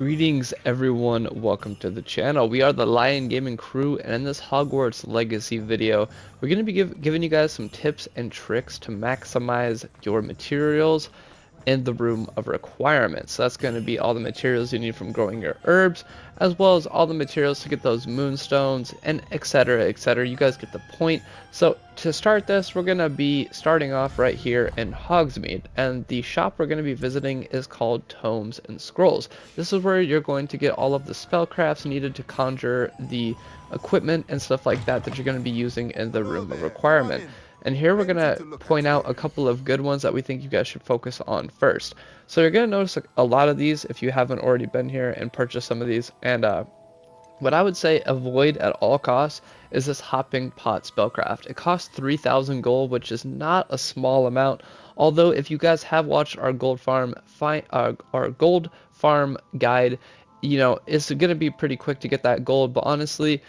Greetings everyone, welcome to the channel. We are the Lion Gaming crew, and in this Hogwarts Legacy video, we're going to be giving you guys some tips and tricks to maximize your materials in the room of requirements. So that's going to be all the materials you need from growing your herbs, as well as all the materials to get those moonstones, and etc, etc. You guys get the point. So to start this, we're going to be starting off right here in Hogsmeade, and the shop we're going to be visiting is called Tomes and Scrolls. This is where you're going to get all of the spellcrafts needed to conjure the equipment and stuff like that that you're going to be using in the room of requirement. And here we're going to point out a couple of good ones that we think you guys should focus on first. So you're going to notice a lot of these if you haven't already been here and purchased some of these. And what I would say avoid at all costs is this hopping pot spellcraft. It costs 3,000 gold, which is not a small amount. Although if you guys have watched our gold farm guide, you know, it's going to be pretty quick to get that gold. But honestly,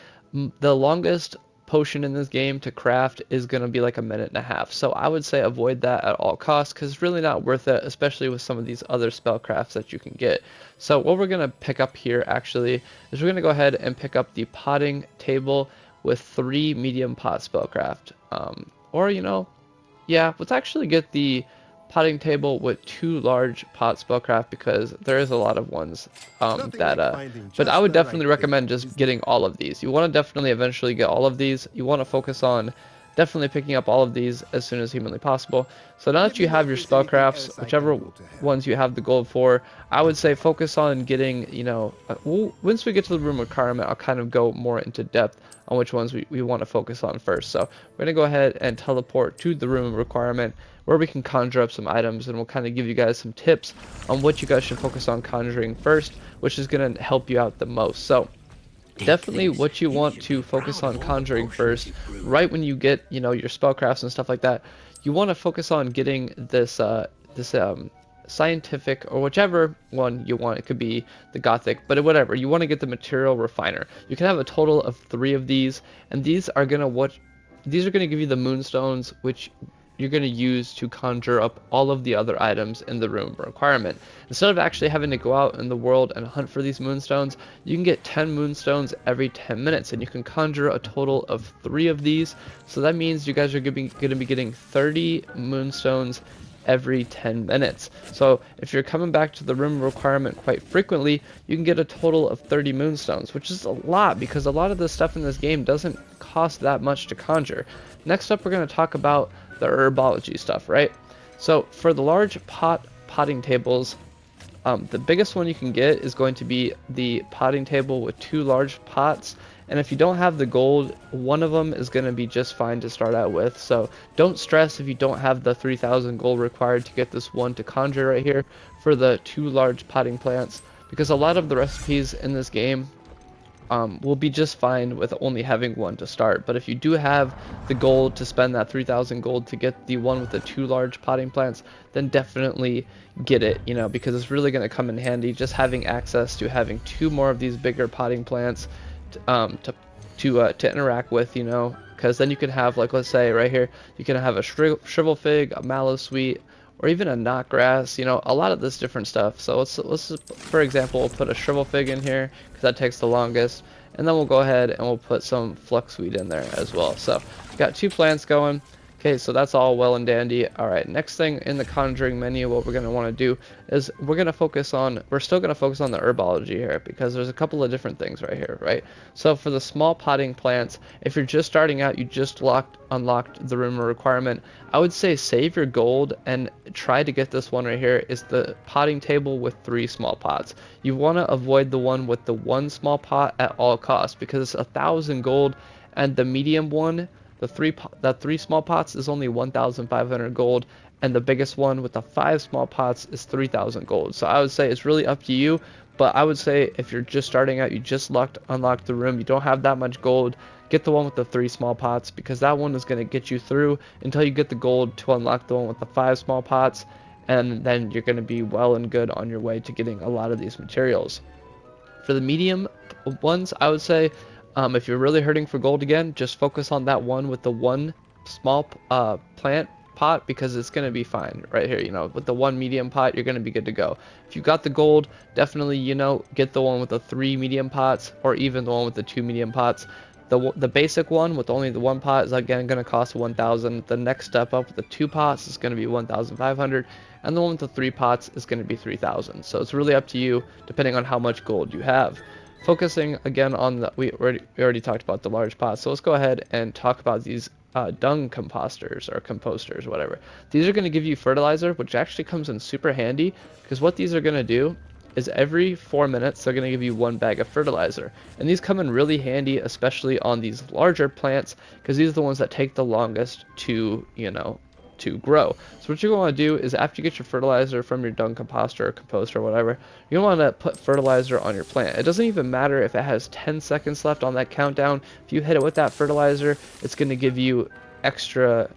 the longest potion in this game to craft is going to be like a minute and a half. So I would say avoid that at all costs because it's really not worth it, especially with some of these other spellcrafts that you can get. So what we're going to pick up here actually is we're going to go ahead and pick up the potting table with 3 medium pot spellcraft. Or, you know, yeah, let's actually get the potting table with 2 large pot spellcraft because there is a lot of ones but I would definitely recommend just getting all of these. You want to definitely eventually get all of these. You want to focus on definitely picking up all of these as soon as humanly possible. So now that you have your spellcrafts, whichever ones you have the gold for, I would say focus on getting, you know, once we get to the room requirement, I'll kind of go more into depth on which ones we want to focus on first. So we're going to go ahead and teleport to the room requirement where we can conjure up some items, and we'll kind of give you guys some tips on what you guys should focus on conjuring first, which is going to help you out the most. So definitely what you want to focus on conjuring first, right when you get, you know, your spellcrafts and stuff like that, you want to focus on getting this scientific, or whichever one you want. It could be the gothic, but whatever, you want to get the material refiner. You can have a total of 3 of these, and these are going to give you the moonstones, which you're going to use to conjure up all of the other items in the room requirement. Instead of actually having to go out in the world and hunt for these moonstones, you can get 10 moonstones every 10 minutes, and you can conjure a total of 3 of these. So that means you guys are going to be getting 30 moonstones every 10 minutes. So if you're coming back to the room requirement quite frequently, you can get a total of 30 moonstones, which is a lot because a lot of the stuff in this game doesn't cost that much to conjure. Next up, we're going to talk about the herbology stuff, right? So for the large potting tables, the biggest one you can get is going to be the potting table with 2 large pots, and if you don't have the gold, one of them is going to be just fine to start out with. So don't stress if you don't have the 3,000 gold required to get this one to conjure right here for the 2 large potting plants, because a lot of the recipes in this game will be just fine with only having one to start. But if you do have the gold to spend that 3,000 gold to get the one with the 2 large potting plants, then definitely get it, you know, because it's really going to come in handy just having access to having 2 more of these bigger potting plants to interact with, you know, because then you can have, like, let's say right here, you can have a shrivel fig, a mallow sweet, or even a knotgrass, you know, a lot of this different stuff. So let's just, for example, we'll put a shrivel fig in here because that takes the longest, and then we'll go ahead and we'll put some fluxweed in there as well. So we got 2 plants going. Okay, so that's all well and dandy. All right, next thing in the conjuring menu, what we're going to want to do is we're still going to focus on the herbology here because there's a couple of different things right here, right? So for the small potting plants, if you're just starting out, you just unlocked the room requirement, I would say save your gold and try to get this one right here. Is the potting table with 3 small pots. You want to avoid the one with the 1 small pot at all costs because it's 1,000 gold, and the medium one, the 3 small pots, is only 1,500 gold, and the biggest one with the 5 small pots is 3,000 gold. So I would say it's really up to you, but I would say if you're just starting out, you just unlocked the room, you don't have that much gold, get the one with the 3 small pots because that one is going to get you through until you get the gold to unlock the one with the 5 small pots, and then you're going to be well and good on your way to getting a lot of these materials. For the medium ones, I would say if you're really hurting for gold again, just focus on that one with the 1 small plant pot because it's going to be fine right here. You know, with the 1 medium pot, you're going to be good to go. If you got the gold, definitely, you know, get the one with the 3 medium pots, or even the one with the 2 medium pots. The basic one with only the 1 pot is again going to cost 1,000. The next step up with the 2 pots is going to be 1,500, and the one with the 3 pots is going to be 3,000. So it's really up to you depending on how much gold you have. Focusing again on the, we already talked about the large pots, so let's go ahead and talk about these dung composters or composters, whatever. These are going to give you fertilizer, which actually comes in super handy, because what these are going to do is every 4 minutes they're going to give you 1 bag of fertilizer, and these come in really handy, especially on these larger plants, because these are the ones that take the longest to, you know, to grow. So what you're going to do is, after you get your fertilizer from your dung composter or composter or whatever, you want to put fertilizer on your plant. It doesn't even matter if it has 10 seconds left on that countdown. If you hit it with that fertilizer, it's going to give you extra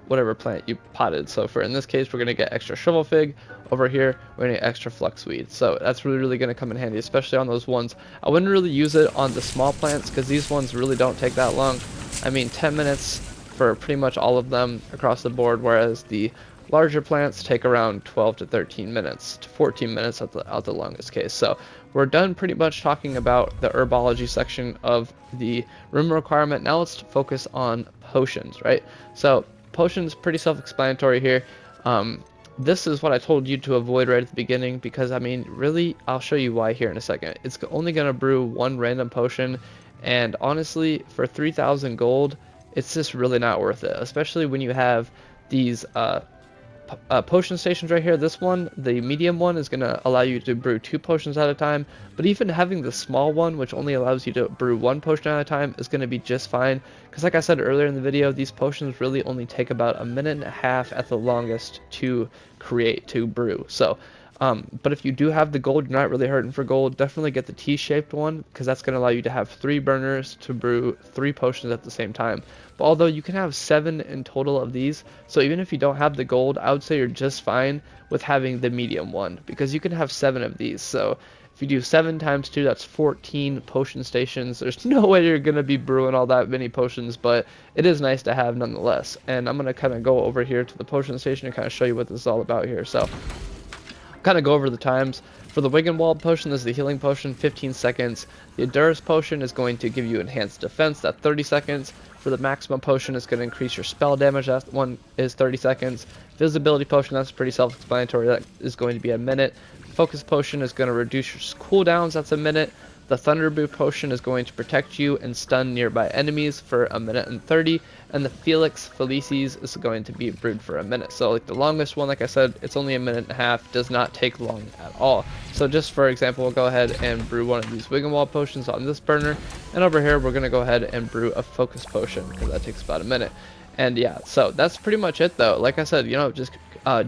whatever plant you potted. So for in this case, we're going to get extra shovel fig. Over here, we're going to get extra fluxweed. So that's really going to come in handy, especially on those ones. I wouldn't really use it on the small plants because these ones really don't take that long. I mean, 10 minutes for pretty much all of them across the board, whereas the larger plants take around 12 to 13 minutes to 14 minutes at the longest case. So we're done pretty much talking about the herbology section of the room requirement. Now let's focus on potions, right? So potions, pretty self-explanatory here. This is what I told you to avoid right at the beginning, because I mean, really, I'll show you why here in a second. It's only going to brew 1 random potion, and honestly, for 3,000 gold, it's just really not worth it, especially when you have these potion stations right here. This one, the medium one, is going to allow you to brew 2 potions at a time, but even having the small one, which only allows you to brew 1 potion at a time, is going to be just fine, because like I said earlier in the video, these potions really only take about 1.5 minutes at the longest to create, to brew. So but if you do have the gold, you're not really hurting for gold, definitely get the T-shaped one, because that's going to allow you to have 3 burners to brew 3 potions at the same time. But although you can have 7 in total of these, so even if you don't have the gold, I would say you're just fine with having the medium one, because you can have 7 of these. So if you do 7 times 2, that's 14 potion stations. There's no way you're going to be brewing all that many potions, but it is nice to have nonetheless. And I'm going to kind of go over here to the potion station and kind of show you what this is all about here. So kind of go over the times. For the Wiggenwald potion, this is the healing potion, 15 seconds. The Endurance potion is going to give you enhanced defense, that's 30 seconds. For the Maxima potion, it's going to increase your spell damage, that one is 30 seconds. Visibility potion, that's pretty self-explanatory, that is going to be a minute. Focus potion is going to reduce your cooldowns, that's a minute. The Thunderboo potion is going to protect you and stun nearby enemies for 1 minute and 30, and the Felix Felicis is going to be brewed for 1 minute. So like the longest one, like I said, it's only 1.5 minutes, does not take long at all. So just for example, we'll go ahead and brew one of these Wiggenwald potions on this burner, and over here we're going to go ahead and brew a Focus potion, because that takes about 1 minute. And yeah, so that's pretty much it though. Like I said, you know, just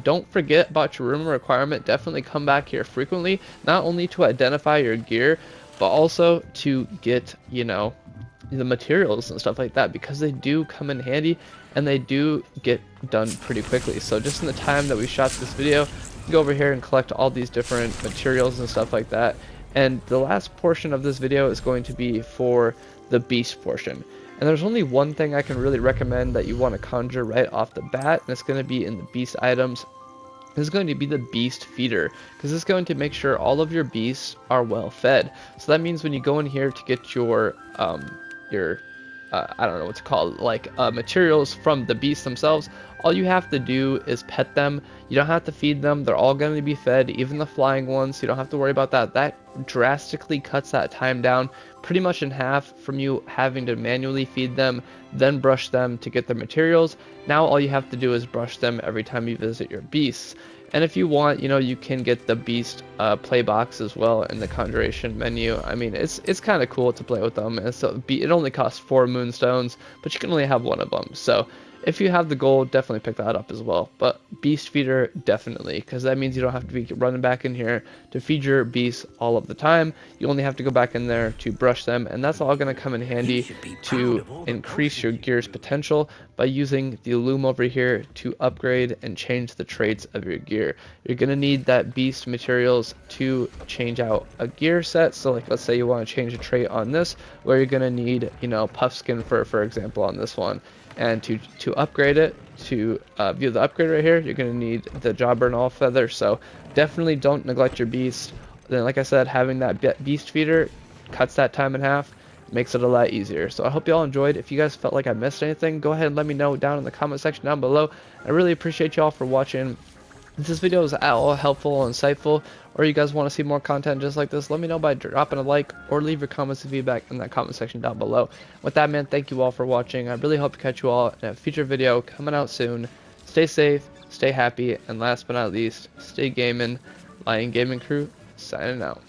don't forget about your room requirement. Definitely come back here frequently, not only to identify your gear, but also to get, you know, the materials and stuff like that, because they do come in handy and they do get done pretty quickly. So just in the time that we shot this video, go over here and collect all these different materials and stuff like that. And the last portion of this video is going to be for the beast portion. And there's only one thing I can really recommend that you want to conjure right off the bat, and it's going to be in the beast items. This is going to be the beast feeder, because it's going to make sure all of your beasts are well fed. So that means when you go in here to get your I don't know what to call it, like materials from the beasts themselves, all you have to do is pet them. You don't have to feed them. They're all going to be fed, even the flying ones, so you don't have to worry about that. That drastically cuts that time down pretty much in half from you having to manually feed them, then brush them to get their materials. Now all you have to do is brush them every time you visit your beasts. And if you want, you know, you can get the beast play box as well in the conjuration menu. I mean, it's kind of cool to play with them. And so it only costs 4 moonstones, but you can only have 1 of them. So if you have the gold, definitely pick that up as well. But beast feeder, definitely, because that means you don't have to be running back in here to feed your beasts all of the time. You only have to go back in there to brush them, and that's all going to come in handy to increase your gear's potential by using the loom over here to upgrade and change the traits of your gear. You're going to need that beast materials to change out a gear set. So like, let's say you want to change a trait on this, where you're going to need, you know, puff skin fur, for example, on this one. And to upgrade it, to view the upgrade right here, you're going to need the Jawbone All Feather. So definitely don't neglect your beast. Then, like I said, having that beast feeder cuts that time in half, makes it a lot easier. So I hope you all enjoyed. If you guys felt like I missed anything, go ahead and let me know down in the comment section down below. I really appreciate you all for watching. If this video is at all helpful or insightful, or you guys want to see more content just like this, let me know by dropping a like or leave your comments and feedback in that comment section down below. With that, man, thank you all for watching. I really hope to catch you all in a future video coming out soon. Stay safe, stay happy, and last but not least, stay gaming. Lion Gaming Crew, signing out.